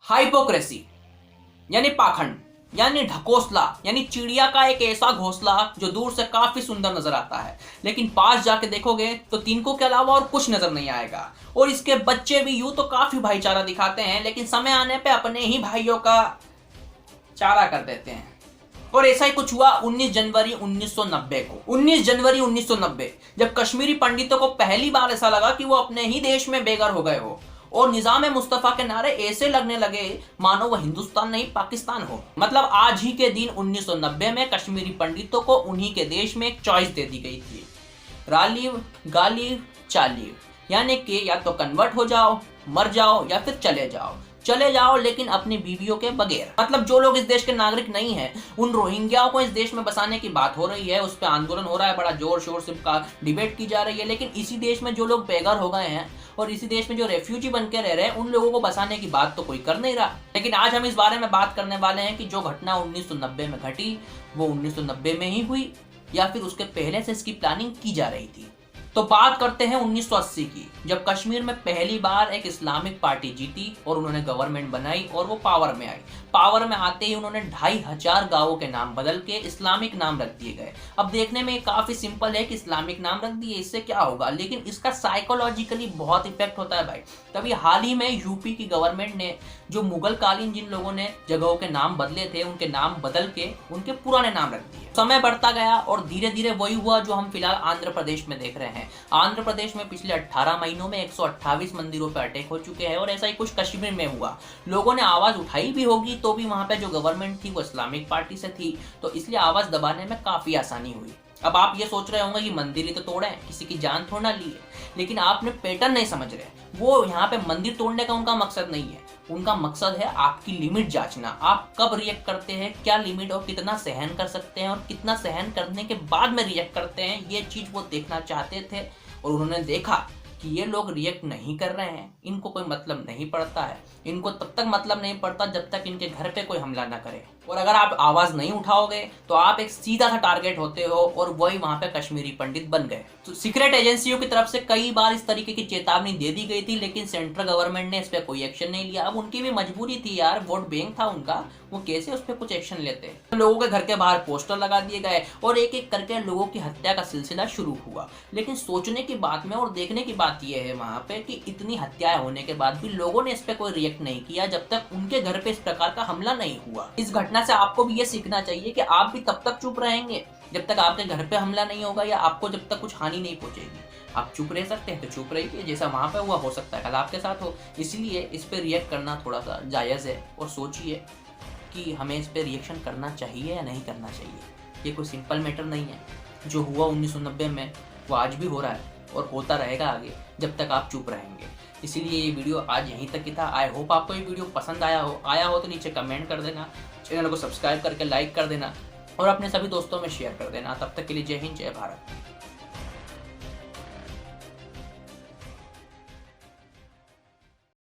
Hypocrisy यानी पाखंड, यानी ढकोसला, यानी चिड़िया का एक ऐसा घोंसला जो दूर से काफी सुंदर नजर आता है, लेकिन पास जाके देखोगे तो तिनकों के अलावा और कुछ नजर नहीं आएगा। और इसके बच्चे भी यूं तो काफी भाईचारा दिखाते हैं, लेकिन समय आने पे अपने ही भाइयों का चारा कर देते हैं। और ऐसा ही कुछ हुआ 19 जनवरी 1990 को। 19 जनवरी 1990 जब कश्मीरी पंडितों को पहली बार ऐसा लगा कि वो अपने ही देश में बेघर हो गए हो और निजाम मुस्तफा के नारे ऐसे लगने लगे मानो वो हिंदुस्तान नहीं पाकिस्तान हो। मतलब आज ही के दिन 1990 में कश्मीरी पंडितों को उन्हीं के देश में एक चॉइस दे दी गई थी, रालीव गालीव चालीव, यानी कि या तो कन्वर्ट हो जाओ, मर जाओ, या फिर चले जाओ लेकिन अपनी बीवियों के बगैर। मतलब जो लोग इस देश के नागरिक नहीं हैं, उन रोहिंग्याओं को इस देश में बसाने की बात हो रही है, उस पर आंदोलन हो रहा है, बड़ा जोर शोर से डिबेट की जा रही है। लेकिन इसी देश में जो लोग बेघर हो गए हैं और इसी देश में जो रेफ्यूजी बन के रह रहे हैं, उन लोगों को बसाने की बात तो कोई कर नहीं रहा। लेकिन आज हम इस बारे में बात करने वाले हैं कि जो घटना 1990 में घटी वो 1990 में ही हुई या फिर उसके पहले से इसकी प्लानिंग की जा रही थी। तो बात करते हैं 1980 की, जब कश्मीर में पहली बार एक इस्लामिक पार्टी जीती और उन्होंने गवर्नमेंट बनाई और वो पावर में आई। पावर में आते ही उन्होंने 2500 गांवों के नाम बदल के इस्लामिक नाम रख दिए गए। अब देखने में काफी सिंपल है कि इस्लामिक नाम रख दिए, इससे क्या होगा, लेकिन इसका साइकोलॉजिकली बहुत इफेक्ट होता है भाई। तभी हाल ही में यूपी की गवर्नमेंट ने जो मुगल कालीन जिन लोगों ने जगहों के नाम बदले थे, उनके नाम बदल के उनके पुराने नाम रख दिए। समय बढ़ता गया और धीरे धीरे वही हुआ जो हम फिलहाल आंध्र प्रदेश में देख रहे हैं। आंध्र प्रदेश में पिछले 18 महीनों में 128 मंदिरों पर अटैक हो चुके हैं और ऐसा ही कुछ कश्मीर में हुआ। लोगों ने आवाज उठाई भी होगी तो भी वहां पे जो गवर्नमेंट थी वो इस्लामिक पार्टी से थी, तो इसलिए आवाज दबाने में काफी आसानी हुई। अब आप ये सोच रहे होंगे कि मंदिर ही तो तोड़े, किसी की जान थोड़ा ली है, लेकिन आपने पैटर्न नहीं समझ रहे। वो यहाँ पे मंदिर तोड़ने का उनका मकसद नहीं है, उनका मकसद है आपकी लिमिट जांचना। आप कब रिएक्ट करते हैं, क्या लिमिट और कितना सहन कर सकते हैं और कितना सहन करने के बाद में रिएक्ट करते हैं, ये चीज वो देखना चाहते थे। और उन्होंने देखा कि ये लोग रिएक्ट नहीं कर रहे हैं, इनको कोई मतलब नहीं पड़ता है। इनको तब तक मतलब नहीं पड़ता जब तक इनके घर पे कोई हमला ना करे। और अगर आप आवाज नहीं उठाओगे तो आप एक सीधा सा टारगेट होते हो और वही वहां पे कश्मीरी पंडित बन गए। तो सीक्रेट एजेंसियों की तरफ से कई बार इस तरीके की चेतावनी दे दी गई थी, लेकिन सेंट्रल गवर्नमेंट ने इस पर कोई एक्शन नहीं लिया। अब उनकी भी मजबूरी थी यार, वोट बैंक था उनका, वो कैसे उस पर कुछ एक्शन लेते। लोगों के घर के बाहर पोस्टर लगा दिए गए और एक एक करके लोगों की हत्या का सिलसिला शुरू हुआ। लेकिन सोचने की बात में और देखने की बात यह है वहां पे कि इतनी हत्याएं होने के बाद भी लोगों ने इस पे कोई रिएक्ट नहीं किया जब तक उनके घर पे इस प्रकार का हमला नहीं हुआ। इस घटना से आपको भी ये सीखना चाहिए कि आप भी तब तक चुप रहेंगे जब तक आपके घर पे हमला नहीं होगा या आपको जब तक कुछ हानि नहीं पहुंचेगी। आप चुप रह सकते हैं तो चुप रहिए, जैसा वहां पे हुआ हो सकता है कल आपके साथ हो। इसलिए इस पे रिएक्ट करना थोड़ा सा जायज़ है और सोचिए कि हमें इस पे रिएक्शन करना चाहिए या नहीं करना चाहिए। ये कोई सिंपल मैटर नहीं है। जो हुआ 1990 में वो आज भी हो रहा है और होता रहेगा आगे जब तक आप चुप रहेंगे। इसीलिए ये वीडियो आज यहीं तक ही था। आई होप आपको ये वीडियो पसंद आया हो तो नीचे कमेंट कर देना, चैनल को सब्सक्राइब करके लाइक कर देना और अपने सभी दोस्तों में शेयर कर देना। तब तक के लिए जय हिंद, जय भारत।